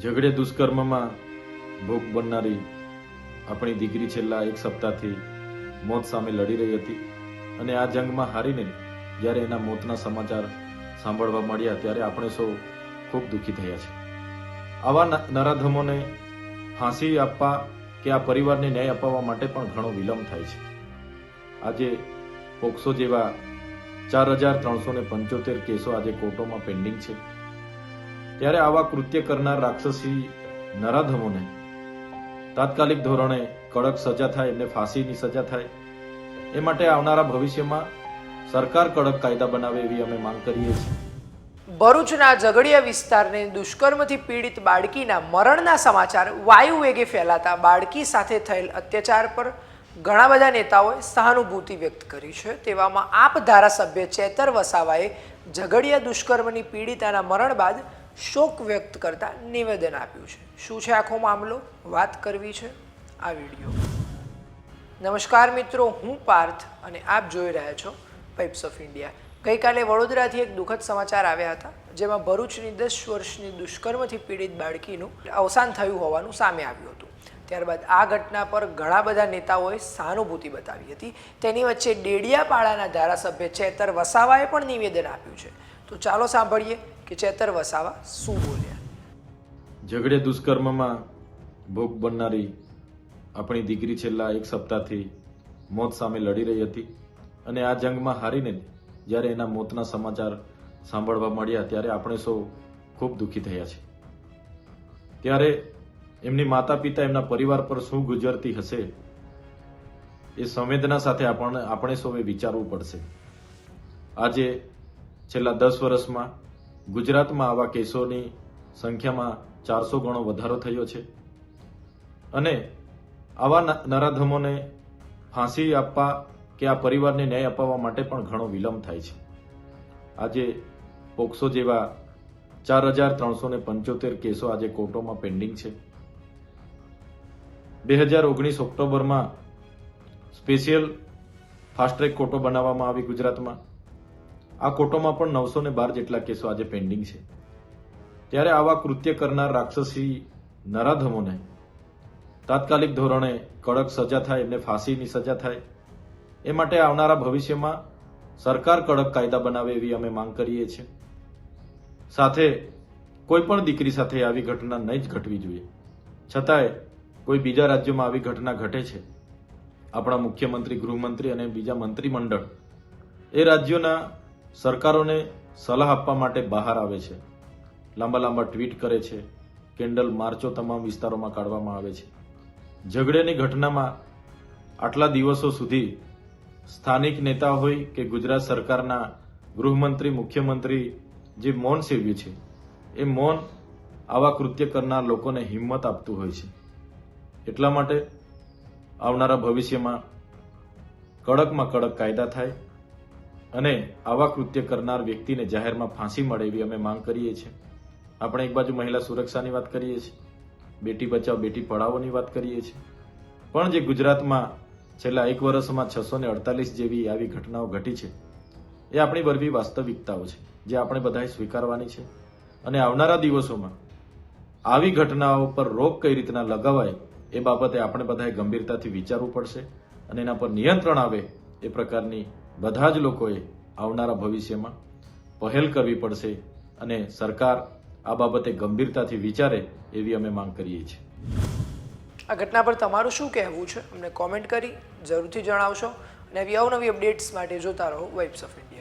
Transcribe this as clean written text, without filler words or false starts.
ઝઘડે દુષ્કર્મમાં ભોગ બનનારી આપણી દીકરી છેલ્લા એક સપ્તાહથી મોત સામે લડી રહી હતી અને આ જંગમાં હારીને જ્યારે એના મોતના સમાચાર સાંભળવા મળ્યા ત્યારે આપણે સૌ ખૂબ દુઃખી થયા છે। આવા નરાધમોને ફાંસી આપવા કે આ પરિવારને ન્યાય અપાવવા માટે પણ ઘણો વિલંબ થાય છે। આજે પોક્સો જેવા 4375 કેસો આજે કોર્ટોમાં પેન્ડિંગ છે, ત્યારે આવા કૃત્ય કરનાર રાક્ષસી નરાધમોને તાત્કાલિક ધોરણે કડક સજા થાય, એમને ફાંસીની સજા થાય, એ માટે આવનારા ભવિષ્યમાં સરકાર કડક કાયદા બનાવે એવી અમે માંગ કરીએ છીએ। ભરૂચના ઝઘડિયા વિસ્તારને દુષ્કર્મથી પીડિત બાળકીના મરણના સમાચાર વાયુ વેગે ફેલાતા બાળકી સાથે થયેલ અત્યાચાર પર ઘણા બધા નેતાઓએ સહાનુભૂતિ વ્યક્ત કરી છે। તેવામાં આપ ધારાસભ્ય ચેતર વસાવાએ ઝઘડિયા દુષ્કર્મની પીડિતાના મરણ બાદ શોક વ્યક્ત કરતા નિવેદન આપ્યું છે। શું છે આખો મામલો, વાત કરવી છે આ વિડીયો। નમસ્કાર મિત્રો, હું પાર્થ અને આપ જોઈ રહ્યા છો પાઇપ્સ ઓફ ઇન્ડિયા। ગઈકાલે વડોદરાથી એક દુઃખદ સમાચાર આવ્યા હતા, જેમાં ભરૂચની 10 વર્ષની દુષ્કર્મથી પીડિત બાળકીનું અવસાન થયું હોવાનું સામે આવ્યું હતું। ત્યારબાદ આ ઘટના પર ઘણા બધા નેતાઓએ સહાનુભૂતિ બતાવી હતી। તેની વચ્ચે ડેડિયાપાડાના ધારાસભ્ય ચેતર વસાવાએ પણ નિવેદન આપ્યું છે। તો ચાલો સાંભળીએ કે ચેતર વસાવા શું બોલ્યા। ઝઘડે દુષ્કર્મમાં ભોગ બનનારી આપણી દીકરી છેલ્લા એક સપ્તાહથી મોત સામે લડી રહી હતી અને આ જંગમાં હારીને જ્યારે એના મોતના સમાચાર સાંભળવા મળ્યા ત્યારે આપણે સૌ ખૂબ દુઃખી થયા છે। ત્યારે એમની માતા પિતા, એમના પરિવાર પર શું ગુજરતી હશે એ સંવેદના સાથે આપણે સૌએ વિચારવું પડશે। આજે છેલ્લા 10 વર્ષમાં ગુજરાતમાં આવા કેસોની સંખ્યામાં 400 ગણો વધારો થયો છે અને આવા નરાધમોને ફાંસી આપવા કે આ પરિવારને ન્યાય અપાવવા માટે પણ ઘણો વિલંબ થાય છે। આજે પોક્સો જેવા 4375 કેસો આજે કોર્ટોમાં પેન્ડિંગ છે। 2019 ઓક્ટોબરમાં સ્પેશિયલ ફાસ્ટ ટ્રેક કોર્ટો બનાવવામાં આવી ગુજરાતમાં। આ કોર્ટોમાં પણ 912 જેટલા કેસો આજે પેન્ડિંગ છે। ત્યારે આવા કૃત્ય કરનાર રાક્ષસી નરાધમોને તાત્કાલિક ધોરણે કડક સજા થાય, એમને ફાંસીની સજા થાય, એ માટે આવનારા ભવિષ્યમાં સરકાર કડક કાયદા બનાવે એવી અમે માંગ કરીએ છીએ। સાથે કોઈ પણ દીકરી સાથે આવી ઘટના નહીં જ ઘટવી જોઈએ, છતાંય કોઈ બીજા રાજ્યોમાં આવી ઘટના ઘટે છે। આપણા મુખ્યમંત્રી, ગૃહમંત્રી અને બીજા મંત્રીમંડળ એ રાજ્યોના સરકારોને સલાહ આપવા માટે બહાર આવે છે, લાંબા લાંબા ટ્વીટ કરે છે, કેન્ડલ માર્ચો તમામ વિસ્તારોમાં કાઢવામાં આવે છે। ઝઘડેની ઘટનામાં આટલા દિવસો સુધી સ્થાનિક નેતા હોય કે ગુજરાત સરકારના ગૃહમંત્રી, મુખ્યમંત્રી જે મૌન સેવ્યું છે, એ મૌન આવા કૃત્ય કરનાર લોકોને હિંમત આપતું હોય છે। એટલા માટે આવનારા ભવિષ્યમાં કડકમાં કડક કાયદા થાય અને આવા કૃત્ય કરનાર વ્યક્તિને જાહેરમાં ફાંસી મળે એવી અમે માંગ કરીએ છીએ। આપણે એક બાજુ મહિલા સુરક્ષાની વાત કરીએ છીએ, બેટી બચાવ બેટી પઢાઓની વાત કરીએ છીએ, પણ જે ગુજરાતમાં છેલ્લા એક વર્ષમાં 648 જેવી આવી ઘટનાઓ ઘટી છે, એ આપણી બરવી વાસ્તવિકતાઓ છે જે આપણે બધાએ સ્વીકારવાની છે અને આવનારા દિવસોમાં આવી ઘટનાઓ પર રોક કઈ રીતના લગાવાય એ બાબતે આપણે બધાએ ગંભીરતાથી વિચારવું પડશે અને એના પર નિયંત્રણ આવે એ પ્રકારની બધા જ લોકોએ આવનારા ભવિષ્યમાં પહેલ કરવી પડશે અને સરકાર આ બાબતે ગંભીરતાથી વિચારે એવી અમે માંગ કરીએ છીએ। આ ઘટના પર તમારું શું કહેવું છે અમને કોમેન્ટ કરી જરૂરથી જણાવશો અને આવી અવનવી અપડેટ્સ માટે જોતા રહો વાઇબ્સ ઓફ ઇન્ડિયા।